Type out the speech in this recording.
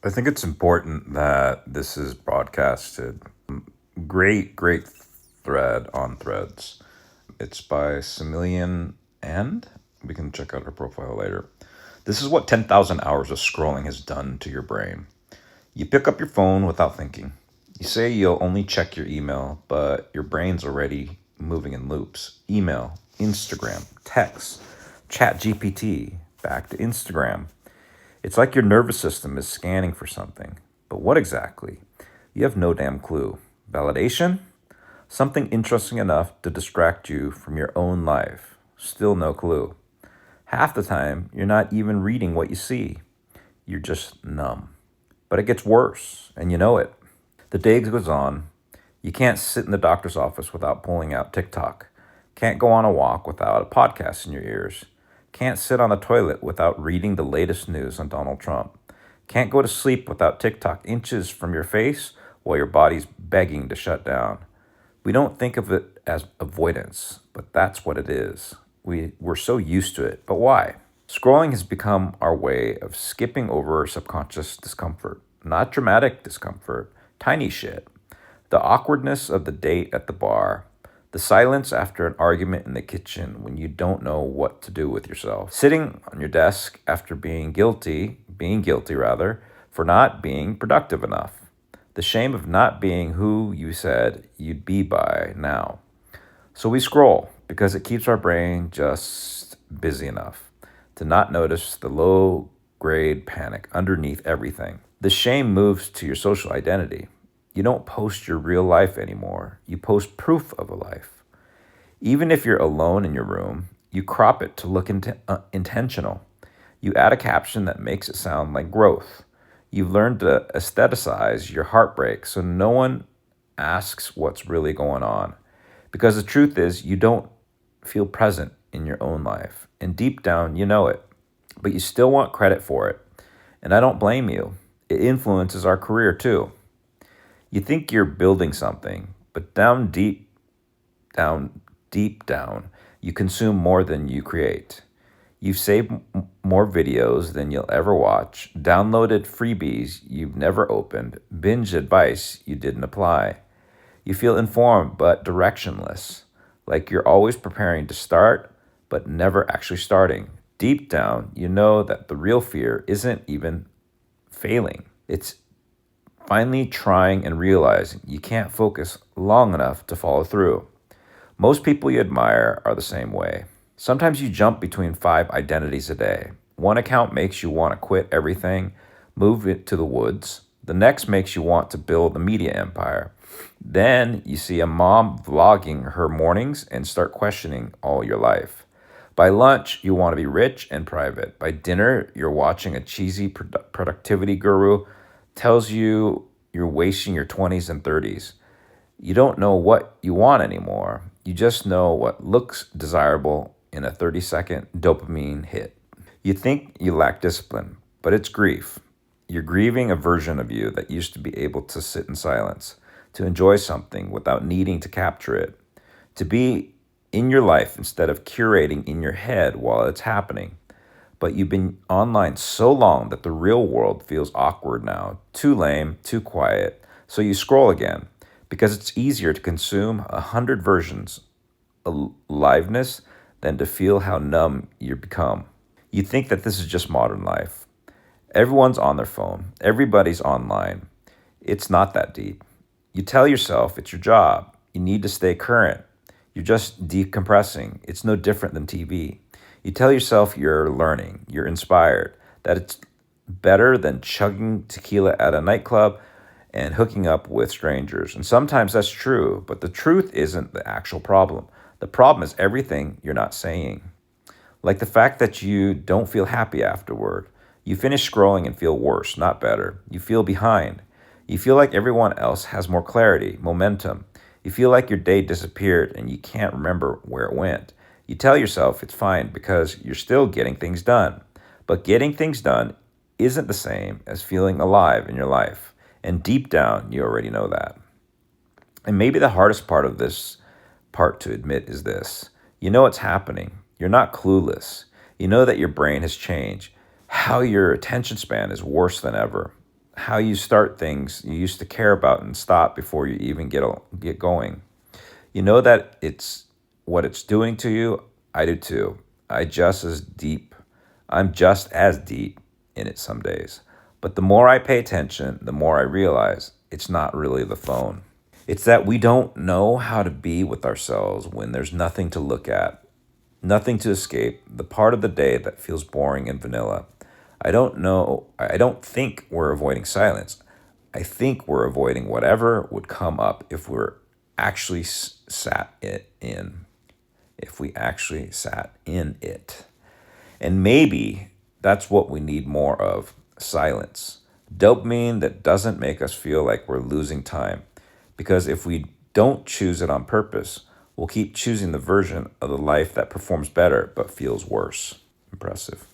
I think it's important that this is broadcasted. Great thread on Threads. It's by Similian and we can check out her profile later. This is what 10,000 hours of scrolling has done to your brain. You pick up your phone without thinking. You say you'll only check your email, but your brain's already moving in loops. Email, Instagram, text, chat GPT, back to Instagram. It's like your nervous system is scanning for something. But what exactly? You have no damn clue. Validation? Something interesting enough to distract you from your own life. Still no clue. Half the time, you're not even reading what you see. You're just numb. But it gets worse, and you know it. The day goes on. You can't sit in the doctor's office without pulling out TikTok. Can't go on a walk without a podcast in your ears. Can't sit on the toilet without reading the latest news on Donald Trump. Can't go to sleep without TikTok inches from your face while your body's begging to shut down. We don't think of it as avoidance, but that's what it is. We're so used to it, but why? Scrolling has become our way of skipping over subconscious discomfort. Not dramatic discomfort, tiny shit. The awkwardness of the date at the bar. The silence after an argument in the kitchen when you don't know what to do with yourself. Sitting on your desk after being guilty rather, for not being productive enough. The shame of not being who you said you'd be by now. So we scroll because it keeps our brain just busy enough to not notice the low grade panic underneath everything. The shame moves to your social identity. You don't post your real life anymore. You post proof of a life. Even if you're alone in your room, you crop it to look intentional. You add a caption that makes it sound like growth. You've learned to aestheticize your heartbreak so no one asks what's really going on. Because the truth is, you don't feel present in your own life. And deep down, you know it. But you still want credit for it. And I don't blame you. It influences our career too. You think you're building something, but deep down, you consume more than you create. You've saved more videos than you'll ever watch, downloaded freebies you've never opened, binge advice you didn't apply. You feel informed but directionless, like you're always preparing to start, but never actually starting. Deep down, you know that the real fear isn't even failing. It's finally trying and realizing you can't focus long enough to follow through. Most people you admire are the same way. Sometimes you jump between 5 identities a day. One account makes you want to quit everything, move it to the woods. The next makes you want to build a media empire. Then you see a mom vlogging her mornings and start questioning all your life. By lunch, you want to be rich and private. By dinner, you're watching a cheesy productivity guru tells you you're wasting your 20s and 30s. You don't know what you want anymore. You just know what looks desirable in a 30-second dopamine hit. You think you lack discipline, but it's grief. You're grieving a version of you that used to be able to sit in silence, to enjoy something without needing to capture it, to be in your life instead of curating in your head while it's happening. But you've been online so long that the real world feels awkward now, too lame, too quiet. So you scroll again because it's easier to consume 100 versions of aliveness than to feel how numb you become. You think that this is just modern life. Everyone's on their phone. Everybody's online. It's not that deep. You tell yourself it's your job. You need to stay current. You're just decompressing. It's no different than TV. You tell yourself you're learning, you're inspired, that it's better than chugging tequila at a nightclub and hooking up with strangers. And sometimes that's true, but the truth isn't the actual problem. The problem is everything you're not saying. Like the fact that you don't feel happy afterward. You finish scrolling and feel worse, not better. You feel behind. You feel like everyone else has more clarity, momentum. You feel like your day disappeared and you can't remember where it went. You tell yourself it's fine because you're still getting things done. But getting things done isn't the same as feeling alive in your life. And deep down, you already know that. And maybe the hardest part of this part to admit is this. You know it's happening. You're not clueless. You know that your brain has changed. How your attention span is worse than ever. how you start things you used to care about and stop before you even get going. You know that it's what it's doing to you. I do too. I just as deep. I'm just as deep in it some days. But the more I pay attention, the more I realize it's not really the phone. It's that we don't know how to be with ourselves when there's nothing to look at, nothing to escape, the part of the day that feels boring and vanilla. I don't think we're avoiding silence. I think we're avoiding whatever would come up if we're actually sat it in, if we actually sat in it. And maybe that's what we need more of: silence. Dopamine that doesn't make us feel like we're losing time. Because if we don't choose it on purpose, we'll keep choosing the version of the life that performs better but feels worse. Impressive.